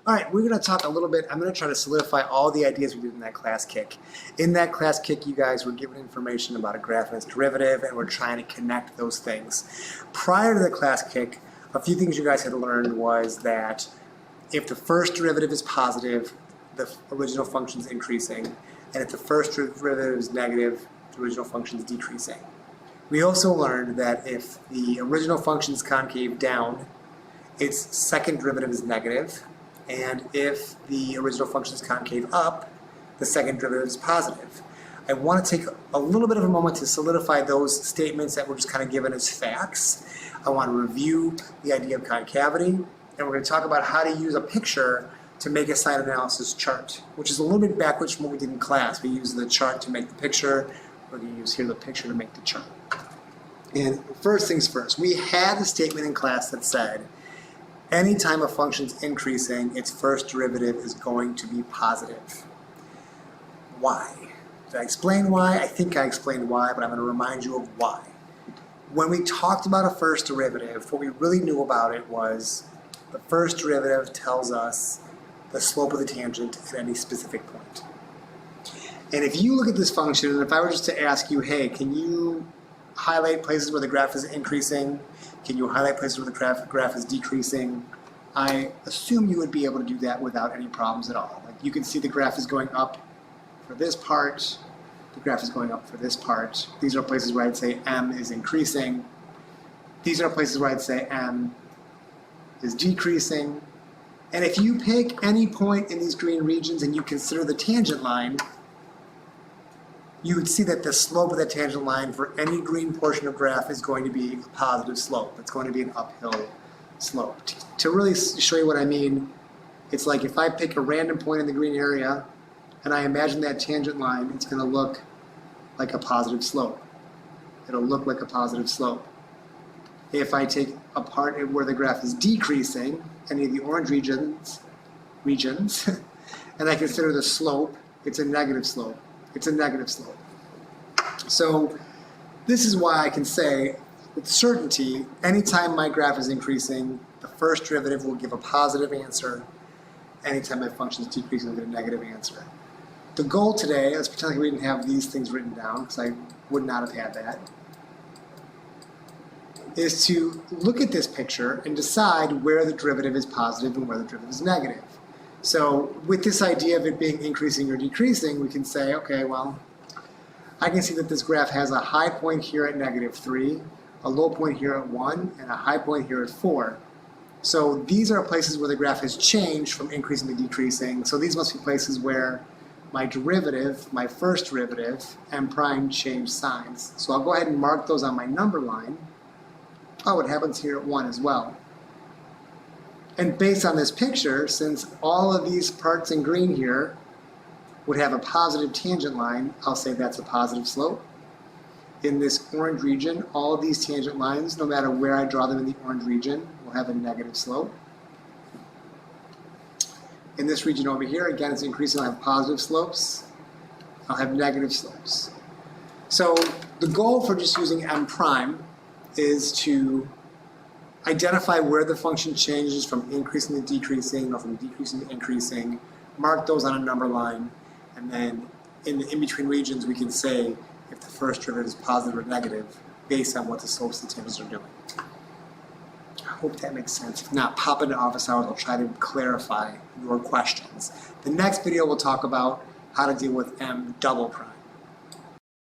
All right, we're going to talk a little bit. I'm going to try to solidify all the ideas we did in that class kick. In that class kick, you guys were given information about a graph and its derivative, and we're trying to connect those things. Prior to the class kick, a few things you guys had learned was that if the first derivative is positive, the original function is increasing, and if the first derivative is negative, the original function is decreasing. We also learned that if the original function is concave down, its second derivative is negative, and if the original function is concave up, the second derivative is positive. I want to take a little bit of a moment to solidify those statements that were just kind of given as facts. I want to review the idea of concavity, and we're going to talk about how to use a picture to make a sign analysis chart, which is a little bit backwards from what we did in class. We use the chart to make the picture. We're going to use here the picture to make the chart. And first things first, we had a statement in class that said, anytime a function is increasing, its first derivative is going to be positive. Why? Did I explain why? I think I explained why, but I'm going to remind you of why. When we talked about a first derivative, what we really knew about it was the first derivative tells us the slope of the tangent at any specific point. And if you look at this function, and if I were just to ask you, hey, can you highlight places where the graph is increasing? Can you highlight places where the graph is decreasing? I assume you would be able to do that without any problems at all. Like you can see the graph is going up for this part, the graph is going up for this part. These are places where I'd say M is increasing. These are places where I'd say M is decreasing. And if you pick any point in these green regions and you consider the tangent line, you would see that the slope of the tangent line for any green portion of graph is going to be a positive slope. It's going to be an uphill slope. To really show you what I mean, it's like if I pick a random point in the green area and I imagine that tangent line, it's going to look like a positive slope. It'll look like a positive slope. If I take a part where the graph is decreasing, any of the orange regions, and I consider the slope, it's a negative slope. It's a negative slope. So this is why I can say with certainty, anytime my graph is increasing, the first derivative will give a positive answer. Anytime my function is decreasing, I'll get a negative answer. The goal today, let's pretend like we didn't have these things written down, because I would not have had that, is to look at this picture and decide where the derivative is positive and where the derivative is negative. So with this idea of it being increasing or decreasing, we can say, okay, well, I can see that this graph has a high point here at -3, a low point here at 1, and a high point here at 4. So these are places where the graph has changed from increasing to decreasing. So these must be places where my derivative, my first derivative, M prime changed signs. So I'll go ahead and mark those on my number line. Oh, it happens here at 1 as well. And based on this picture, since all of these parts in green here would have a positive tangent line, I'll say that's a positive slope. In this orange region, all of these tangent lines, no matter where I draw them in the orange region, will have a negative slope. In this region over here, again, it's increasing, I'll have positive slopes. I'll have negative slopes. So the goal for just using M prime is to identify where the function changes from increasing to decreasing or from decreasing to increasing, mark those on a number line, and then in the in-between regions we can say if the first derivative is positive or negative based on what the slopes of the tangents are doing. I hope that makes sense. If not, pop into office hours, I'll try to clarify your questions. The next video we'll talk about how to deal with M double prime.